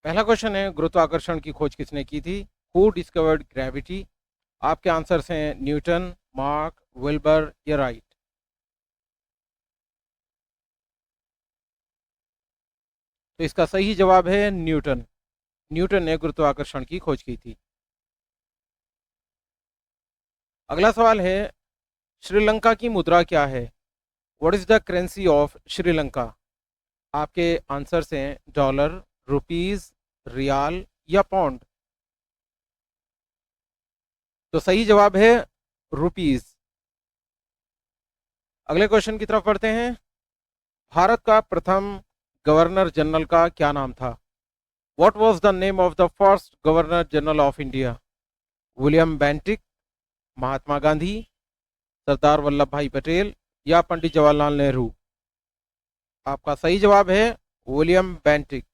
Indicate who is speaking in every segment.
Speaker 1: पहला क्वेश्चन है, गुरुत्वाकर्षण की खोज किसने की थी? Who discovered gravity? आपके आंसर्स हैं न्यूटन, मार्क, विल्बर या राइट। तो इसका सही जवाब है न्यूटन। न्यूटन ने गुरुत्वाकर्षण की खोज की थी। अगला सवाल है, श्रीलंका की मुद्रा क्या है? What is the currency of Sri Lanka? आपके आंसर्स हैं डॉलर, रुपीस, रियाल या पाउंड। तो सही जवाब है रुपीस। अगले क्वेश्चन की तरफ बढ़ते हैं। भारत का प्रथम गवर्नर जनरल का क्या नाम था? What was the name of the first governor general of India? William Bentinck, Mahatma Gandhi, Sardar Vallabh Bhai Patel या पंडित जवाहरलाल नेहरू। आपका सही जवाब है विलियम बेंटिक।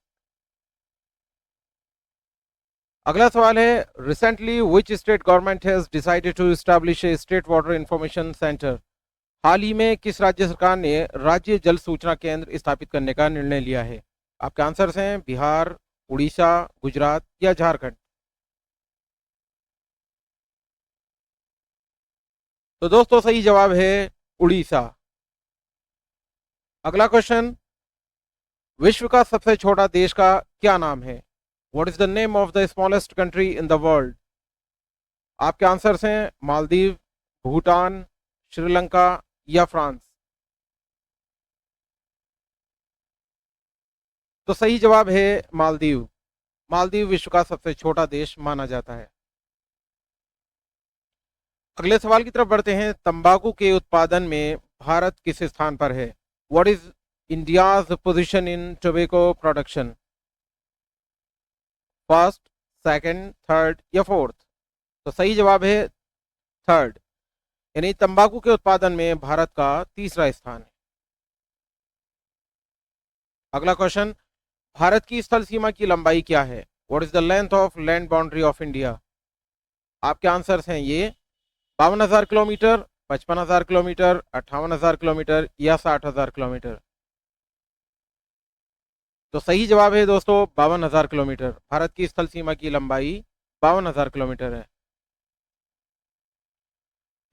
Speaker 1: अगला सवाल है, recently which state government has decided to establish a state water information centre? हाल ही में किस राज्य सरकार ने राज्य जल सूचना केंद्र स्थापित करने का निर्णय लिया है? आपके आंसर्स हैं बिहार, उड़ीसा, गुजरात या झारखंड। तो दोस्तों सही जवाब है उड़ीसा। अगला क्वेश्चन, विश्व का सबसे छोटा देश का क्या नाम है? What is the name of the smallest country in the world? आपके आंसर्स हैं मालदीव, भूटान, श्रीलंका या फ्रांस। तो सही जवाब है मालदीव। मालदीव विश्व का सबसे छोटा देश माना जाता है। अगले सवाल की तरफ बढ़ते हैं। तंबाकू के उत्पादन में भारत किस स्थान पर है? What is India's position in tobacco production? First, second, third या फोर्थ? तो सही जवाब है थर्ड, यानी तंबाकू के उत्पादन में भारत का तीसरा स्थान है। अगला क्वेश्चन, भारत की स्थल सीमा की लंबाई क्या है? What is the length of land boundary of India? आपके आंसर्स हैं ये 52,000 किलोमीटर, 55,000 किलोमीटर, 58,000 किलोमीटर या 60,000 किलोमीटर। तो सही जवाब है दोस्तों 52,000 किलोमीटर। भारत की स्थल सीमा की लंबाई 52,000 किलोमीटर है।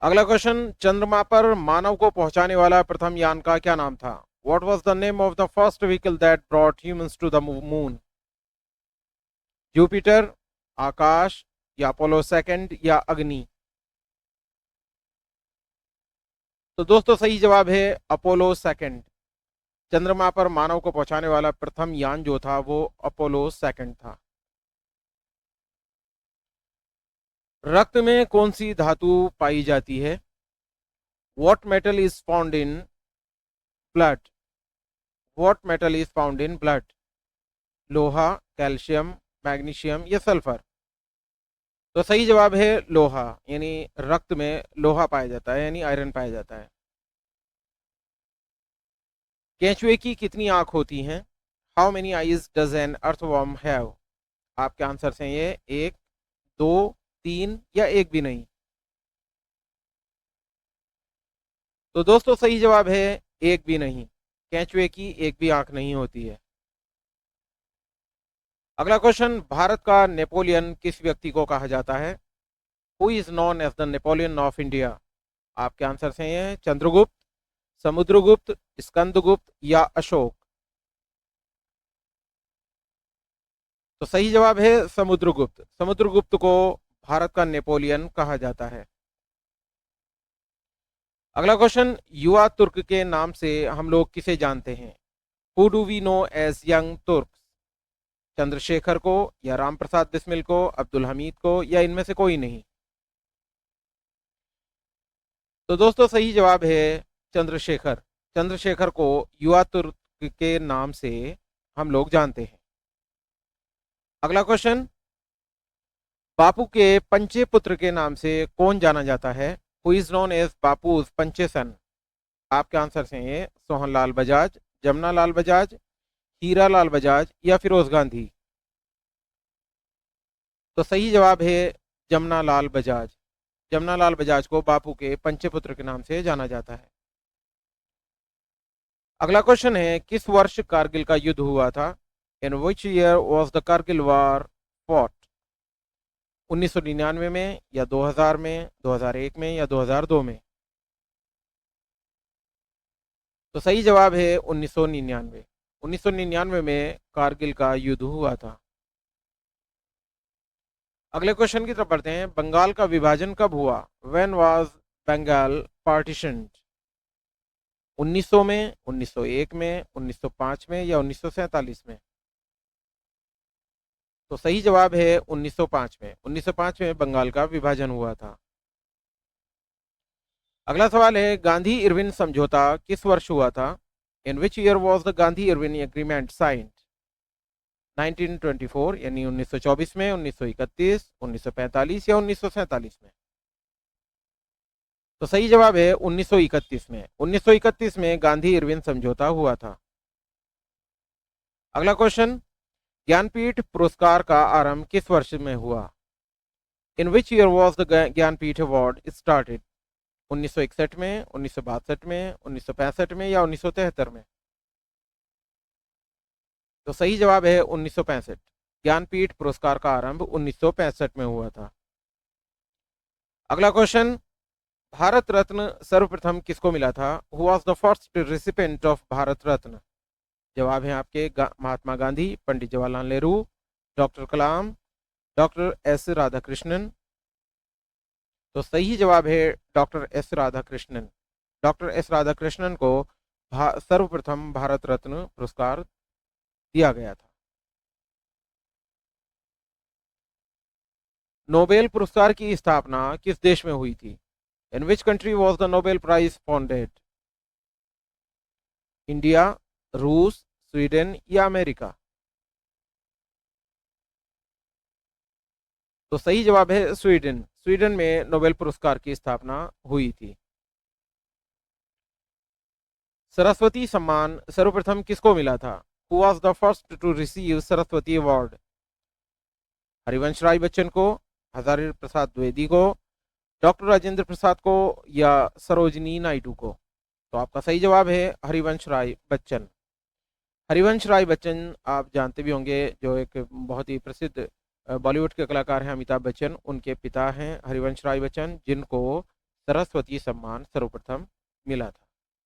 Speaker 1: अगला क्वेश्चन, चंद्रमा पर मानव को पहुंचाने वाला प्रथम यान का क्या नाम था? What was the name of the first vehicle that brought humans to the moon? Jupiter, Akash या अपोलो सेकंड या अग्नि। तो दोस्तों सही जवाब है अपोलो सेकंड। चंद्रमा पर मानव को पहुंचाने वाला प्रथम यान जो था वो अपोलो सेकंड था। रक्त में कौन सी धातु पाई जाती है? What metal is found in blood? What metal is found in blood? लोहा, कैल्शियम, मैग्नीशियम या सल्फर? तो सही जवाब है लोहा, यानी रक्त में लोहा पाया जाता है, यानी आयरन पाया जाता है। केंचुए की कितनी आंख होती हैं? How many eyes does N earthworm have? आपके आंसर हैं ये 1, 2, 3 या एक भी नहीं। तो दोस्तों सही जवाब है एक भी नहीं। केंचुए की एक भी आंख नहीं होती है। अगला क्वेश्चन, भारत का नेपोलियन किस व्यक्ति को कहा जाता है? Who is known as the Napoleon of India? आपके आंसर हैं ये चंद्रगुप्त, समुद्रगुप्त, स्कंदगुप्त या अशोक। तो सही जवाब है समुद्रगुप्त। समुद्रगुप्त को भारत का नेपोलियन कहा जाता है। अगला क्वेश्चन, युवा तुर्क के नाम से हम लोग किसे जानते हैं? Who do we know as young Turk? Chandrashekhar को या राम प्रसाद बिस्मिल को, अब्दुल हमीद को या इनमें से कोई नहीं? तो दोस्तों सही जवाब है चंद्रशेखर। चंद्रशेखर को युवा तुर्क के नाम से हम लोग जानते हैं। अगला क्वेश्चन, बापू के पंचे पुत्र के नाम से कौन जाना जाता है? हु इज नोन एज बापूज पंचे सन? आपके आंसर हैं ये सोहन लाल बजाज, जमुना लाल बजाज, हीरा लाल बजाज या फिरोज गांधी। तो सही जवाब है जमुना लाल बजाज। जमुना लाल बजाज को बापू के पंचे पुत्र के नाम से जाना जाता है। अगला क्वेश्चन है, किस वर्ष कारगिल का युद्ध हुआ था? In which year was the Kargil war fought? 1999 में या 2000 में, 2001 में या 2002 में? तो सही जवाब है 1999। 1999 में कारगिल का युद्ध हुआ था। अगले क्वेश्चन की तरफ बढ़ते हैं। बंगाल का विभाजन कब हुआ? When was Bengal पार्टीशन्ड? 1900 में, 1901 में, 1905 में या 1947 में? तो सही जवाब है 1905 में। 1905 में बंगाल का विभाजन हुआ था। अगला सवाल है, गांधी इरविन समझौता किस वर्ष हुआ था? In which year was the Gandhi Irwin agreement signed? 1924 यानी 1924 में, 1931, 1945 या 1947 में? तो सही जवाब है 1931 में। 1931 में गांधी इरविन समझौता हुआ था। अगला क्वेश्चन, ज्ञानपीठ पुरस्कार का आरंभ किस वर्ष में हुआ? In which year was the Jnanpith award started? 1961 में, 1962 में, 1965 में या 1973 में? तो सही जवाब है 1965। ज्ञानपीठ पुरस्कार का आरंभ 1965 में हुआ था। अगला क्वेश्चन, भारत रत्न सर्वप्रथम किसको मिला था? Who was the first recipient of Bharat Ratna? जवाब है आपके Mahatma Gandhi, Pandit Jawaharlal Nehru, doctor Kalam, doctor S Radhakrishnan. तो सही जवाब है doctor S Radhakrishnan. Doctor S Radhakrishnan को सर्वप्रथम भारत रत्न पुरस्कार दिया गया था। नोबेल पुरस्कार की स्थापना किस देश में हुई थी? In which country was the Nobel prize founded? India, रूस, स्वीडन या अमेरिका? तो सही जवाब है स्वीडन। स्वीडन में नोबेल पुरस्कार की स्थापना हुई थी। सरस्वती सम्मान सर्वप्रथम किसको मिला था? Who was the first to receive Saraswati award? Harivansh Rai Bachchan को, हजारी प्रसाद द्विवेदी को, डॉक्टर राजेंद्र प्रसाद को या सरोजिनी नायडू को? तो आपका सही जवाब है हरिवंश राय बच्चन। हरिवंश राय बच्चन आप जानते भी होंगे, जो एक बहुत ही प्रसिद्ध बॉलीवुड के कलाकार हैं अमिताभ बच्चन, उनके पिता हैं हरिवंश राय बच्चन, जिनको सरस्वती सम्मान सर्वप्रथम मिला था।